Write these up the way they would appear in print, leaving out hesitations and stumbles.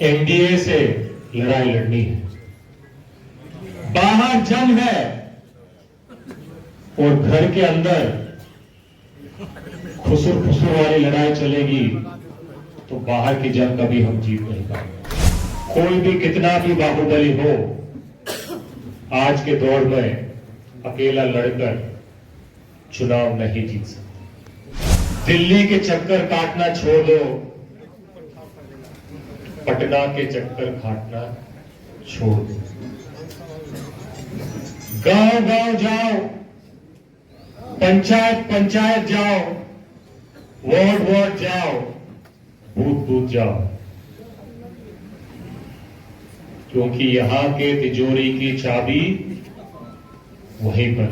NDA से लड़ाई लड़नी है, बाहर जंग है और घर के अंदर खुसुर खुसुर वाली लड़ाई चलेगी तो बाहर की जंग कभी हम जीत नहीं पाएंगे। कोई भी कितना भी बाहुबली हो, आज के दौर में अकेला लड़कर चुनाव नहीं जीत सकता। दिल्ली के चक्कर काटना छोड़ दो, पटना के चक्कर काटना छोड़ दो। गांव गांव जाओ, पंचायत पंचायत जाओ, वार्ड वार्ड जाओ, बूथ बूथ जाओ, क्योंकि यहां के तिजोरी की चाबी वहीं पर।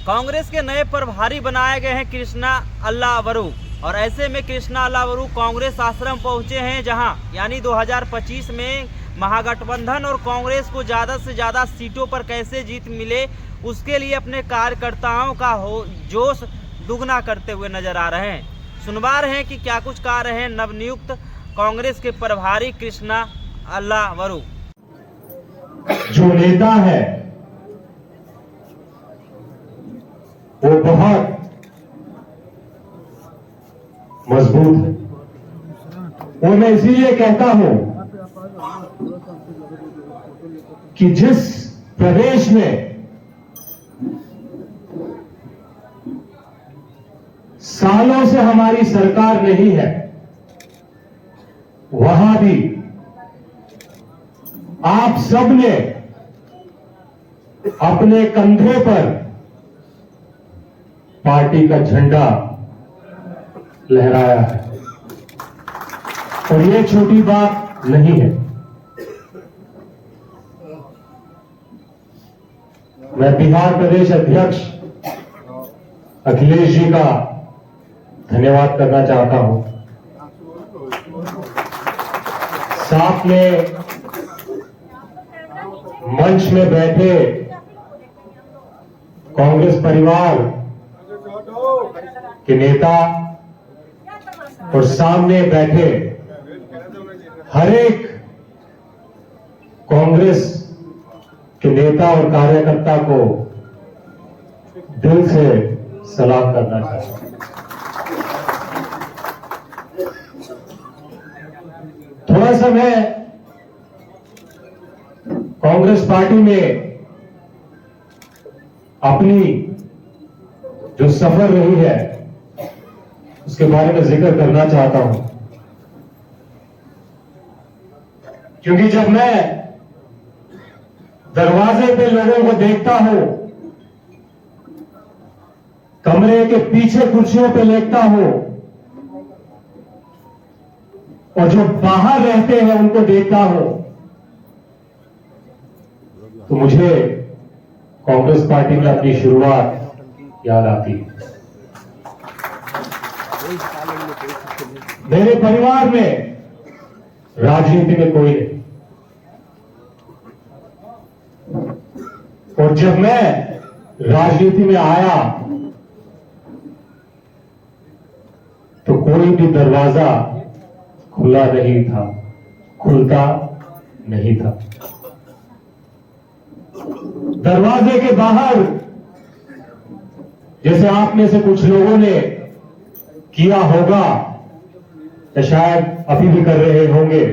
कांग्रेस के नए प्रभारी बनाए गए हैं कृष्णा अल्लावरू, और ऐसे में कृष्णा अल्लावरू कांग्रेस आश्रम पहुंचे हैं, जहां यानी 2025 में महागठबंधन और कांग्रेस को ज़्यादा से ज़्यादा सीटों पर कैसे जीत मिले, उसके लिए अपने कार्यकर्ताओं का जोश दुगना करते हुए नजर आ रहे हैं। सुनवा रहे हैं कि क्या कुछ कह रहे हैं नवनियुक्त कांग्रेस के प्रभारी कृष्णा अल्लावरू। जो नेता है वो बहुत मजबूत है, और मैं इसीलिए कहता हूं कि जिस प्रदेश में सालों से हमारी सरकार नहीं है, वहां भी आप सबने अपने कंधे पर पार्टी का झंडा लहराया है, और ये छोटी बात नहीं है। मैं बिहार प्रदेश अध्यक्ष अखिलेश जी का धन्यवाद करना चाहता हूं। साथ में मंच में बैठे कांग्रेस परिवार के नेता और सामने बैठे हर एक कांग्रेस के नेता और कार्यकर्ता को दिल से सलाम करना चाहता हूं। थोड़ा सा मैं कांग्रेस पार्टी में अपनी जो सफर रही है उसके बारे में जिक्र करना चाहता हूं, क्योंकि जब मैं दरवाजे पे लोगों को देखता हूं, कमरे के पीछे कुर्सियों पे लेटता हूं, और जो बाहर रहते हैं उनको देखता हूं, तो मुझे कांग्रेस पार्टी में अपनी शुरुआत याद आती है। मेरे परिवार में राजनीति में कोई नहीं, और जब मैं राजनीति में आया तो कोई भी दरवाजा खुला नहीं था, खुलता नहीं था। दरवाजे के बाहर जैसे आप में से कुछ लोगों ने किया होगा, या शायद अभी भी कर रहे होंगे,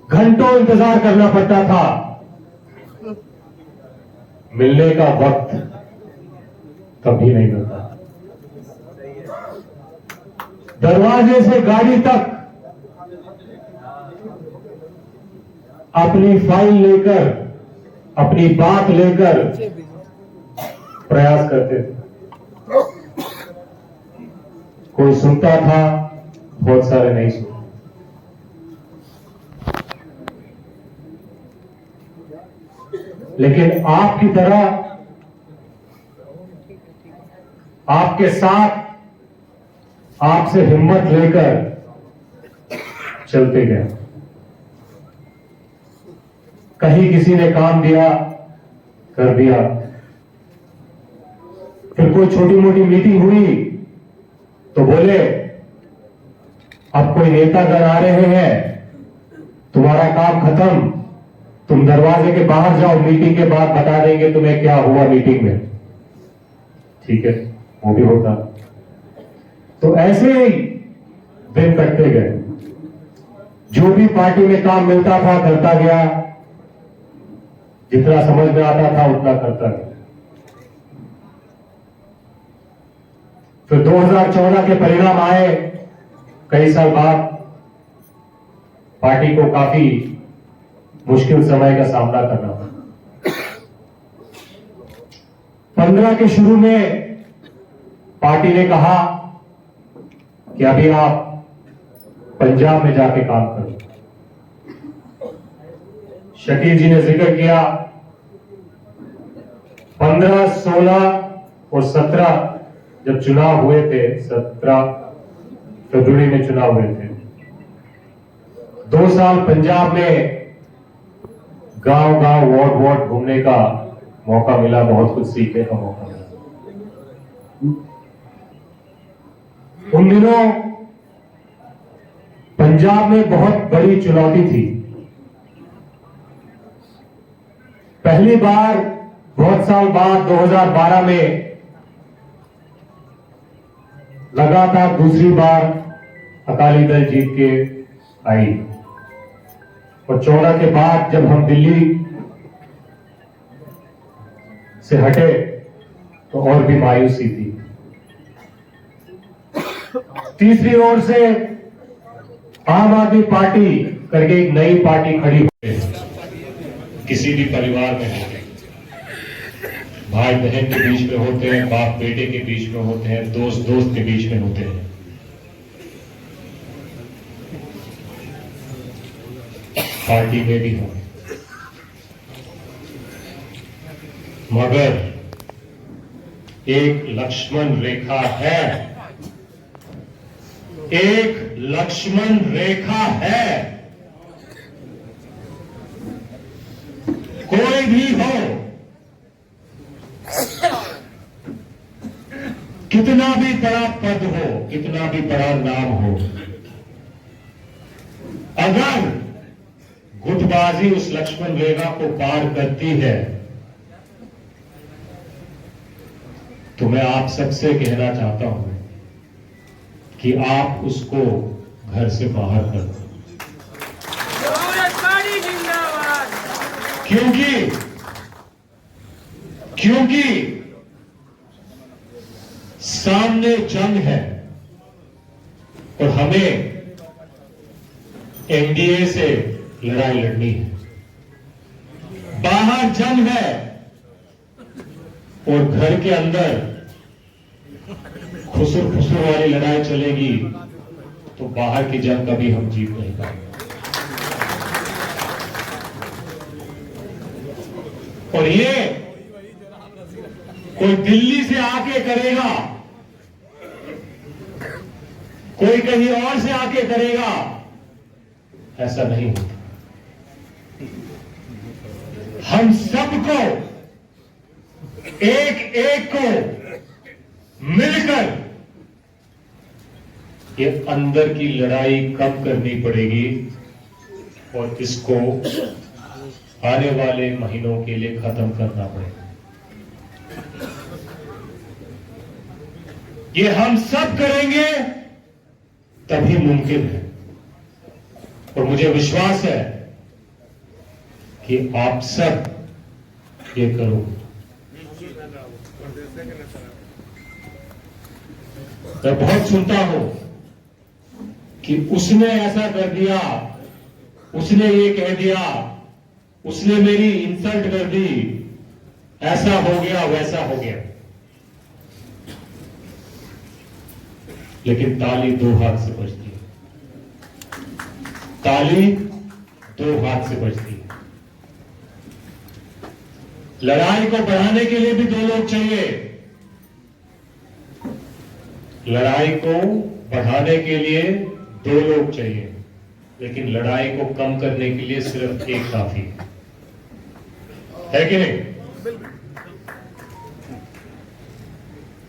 घंटों इंतजार करना पड़ता था, मिलने का वक्त कभी नहीं मिलता। दरवाजे से गाड़ी तक अपनी फाइल लेकर, अपनी बात लेकर प्रयास करते थे। कोई सुनता था, बहुत सारे नहीं सुनते। लेकिन आपकी तरह आपके साथ आपसे हिम्मत लेकर चलते गए। कहीं किसी ने काम दिया, कर दिया, फिर कोई छोटी मोटी मीटिंग हुई तो बोले अब कोई नेतागण आ रहे हैं, तुम्हारा काम खत्म, तुम दरवाजे के बाहर जाओ, मीटिंग के बाद बता देंगे तुम्हें क्या हुआ मीटिंग में। ठीक है, वो भी होता। तो ऐसे ही दिन कटते गए, जो भी पार्टी में काम मिलता था करता गया, जितना समझ में आता था उतना करता गया। फिर 2014 के परिणाम आए, कई साल बाद पार्टी को काफी मुश्किल समय का सामना करना पड़ा। 15 के शुरू में पार्टी ने कहा कि अभी आप पंजाब में जाके काम करो। शकील जी ने जिक्र किया 15, 16 और 17 जब चुनाव हुए थे, 17 फरवरी में चुनाव हुए थे, 2 साल पंजाब में गांव गांव वार्ड वार्ड घूमने का मौका मिला, बहुत कुछ सीखने का मौका मिला। उन दिनों पंजाब में बहुत बड़ी चुनौती थी। पहली बार बहुत साल बाद 2012 में लगातार दूसरी बार अकाली दल जीत के आई, और 14 के बाद जब हम दिल्ली से हटे तो और भी मायूसी थी। तीसरी ओर से आम आदमी पार्टी करके एक नई पार्टी खड़ी हुई है। किसी भी परिवार में होते हैं, भाई बहन के बीच में होते हैं, बाप बेटे के बीच में होते हैं, दोस्त दोस्त के बीच में होते हैं। पार्टी में भी हो, मगर एक लक्ष्मण रेखा है, एक लक्ष्मण रेखा है। कोई भी हो, कितना भी बड़ा पद हो, कितना भी बड़ा नाम हो, अगर गुटबाजी उस लक्ष्मण रेखा को पार करती है तो मैं आप सबसे कहना चाहता हूं कि आप उसको घर से बाहर कर दो। क्योंकि सामने जंग है और हमें एनडीए से लड़ाई लड़नी है। बाहर जंग है और घर के अंदर खुसुर खुसुर वाली लड़ाई चलेगी तो बाहर की जंग कभी हम जीत नहीं पाएंगे। और ये कोई दिल्ली से आके करेगा, कोई कहीं और से आके करेगा, ऐसा नहीं होता। हम सबको एक एक को मिलकर ये अंदर की लड़ाई कम करनी पड़ेगी और इसको आने वाले महीनों के लिए खत्म करना पड़ेगा। ये हम सब करेंगे तभी मुमकिन है और मुझे विश्वास है कि आप सब ये करो। मैं बहुत सुनता हूं कि उसने ऐसा कर दिया, उसने ये कह दिया, उसने मेरी इंसल्ट कर दी, ऐसा हो गया वैसा हो गया। लेकिन ताली दो हाथ से बजती है, ताली दो हाथ से बजती है। लड़ाई को बढ़ाने के लिए भी दो लोग चाहिए, लड़ाई को बढ़ाने के लिए दो लोग चाहिए, लेकिन लड़ाई को कम करने के लिए सिर्फ एक काफी है कि नहीं?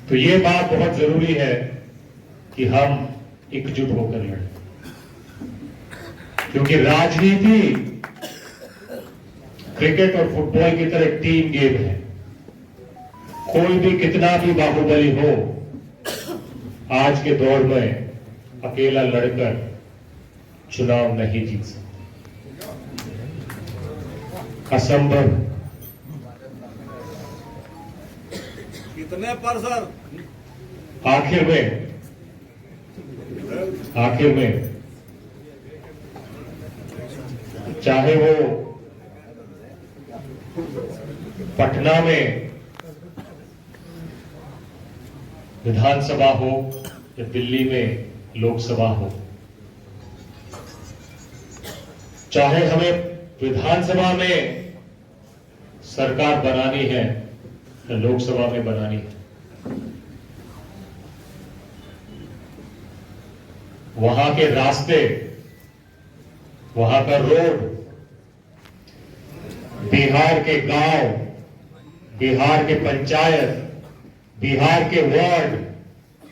तो ये बात बहुत जरूरी है कि हम एकजुट होकर लड़ें। क्योंकि राजनीति क्रिकेट और फुटबॉल की तरह टीम गेम है। कोई भी कितना भी बाहुबली हो, आज के दौर में अकेला लड़कर चुनाव नहीं जीत सकता, असंभव। कितने पर सर? आखिर में चाहे वो पटना में विधानसभा हो या दिल्ली में लोकसभा हो, चाहे हमें विधानसभा में सरकार बनानी है या लोकसभा में बनानी है, वहां के रास्ते, वहां का रोड, बिहार के गांव, बिहार के पंचायत, बिहार के वार्ड,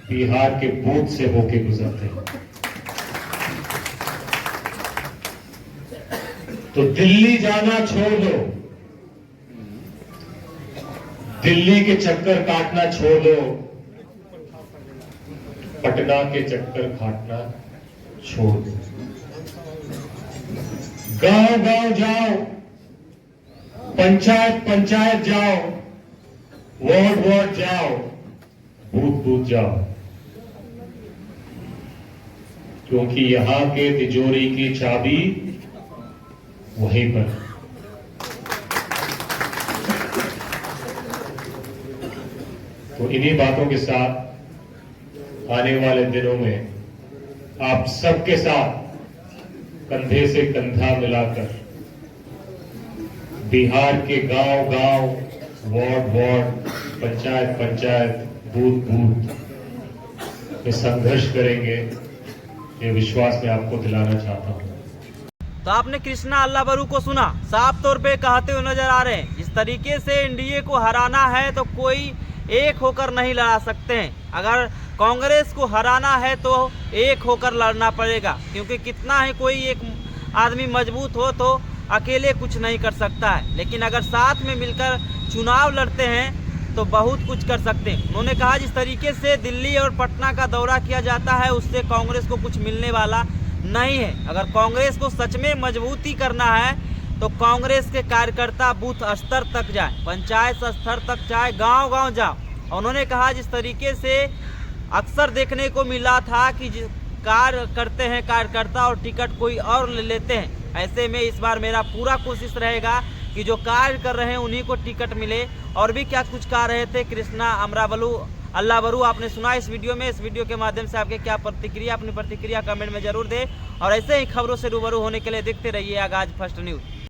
बिहार के बूथ से होके गुजरते हैं। तो दिल्ली जाना छोड़ दो, दिल्ली के चक्कर काटना छोड़ दो, पटना के चक्कर काटना छोड़ दो। गांव गांव जाओ, पंचायत पंचायत जाओ, वार्ड वार्ड जाओ, बूथ बूथ जाओ, क्योंकि यहां के तिजोरी की चाबी वहीं पर। तो इन्हीं बातों के साथ आने वाले दिनों में आप सबके साथ कंधे से कंधा मिलाकर बिहार के गांव गांव, ward ward, panchayat panchayat, booth booth में संघर्ष करेंगे, ये विश्वास मैं आपको दिलाना चाहता हूं। तो आपने कृष्णा अल्लावरू को सुना, साफ तौर पे कहते हुए नजर आ रहे हैं इस तरीके से एनडीए को हराना है तो कोई एक होकर नहीं लड़ा सकते हैं। अगर कांग्रेस को हराना है तो एक होकर लड़ना पड़ेगा, क्योंकि कितना ही कोई एक आदमी मजबूत हो तो अकेले कुछ नहीं कर सकता है, लेकिन अगर साथ में मिलकर चुनाव लड़ते हैं तो बहुत कुछ कर सकते हैं। उन्होंने कहा जिस तरीके से दिल्ली और पटना का दौरा किया जाता है उससे कांग्रेस को कुछ मिलने वाला नहीं है। अगर कांग्रेस को सच में मजबूती करना है तो कांग्रेस के कार्यकर्ता बूथ स्तर तक जाए, पंचायत स्तर तक जाए, गांव गांव जाओ। उन्होंने कहा जिस तरीके से अक्सर देखने को मिला था कि कार्य करते हैं कार्यकर्ता और टिकट कोई और ले लेते हैं, ऐसे में इस बार मेरा पूरा कोशिश रहेगा कि जो कार्य कर रहे हैं उन्हीं को टिकट मिले। और भी क्या कुछ कह रहे थे कृष्णा अल्लावरू आपने सुना इस वीडियो में। इस वीडियो के माध्यम से आपके क्या प्रतिक्रिया, अपनी प्रतिक्रिया कमेंट में जरूर दें और ऐसे ही खबरों से रूबरू होने के लिए देखते रहिए आगाज फर्स्ट न्यूज़।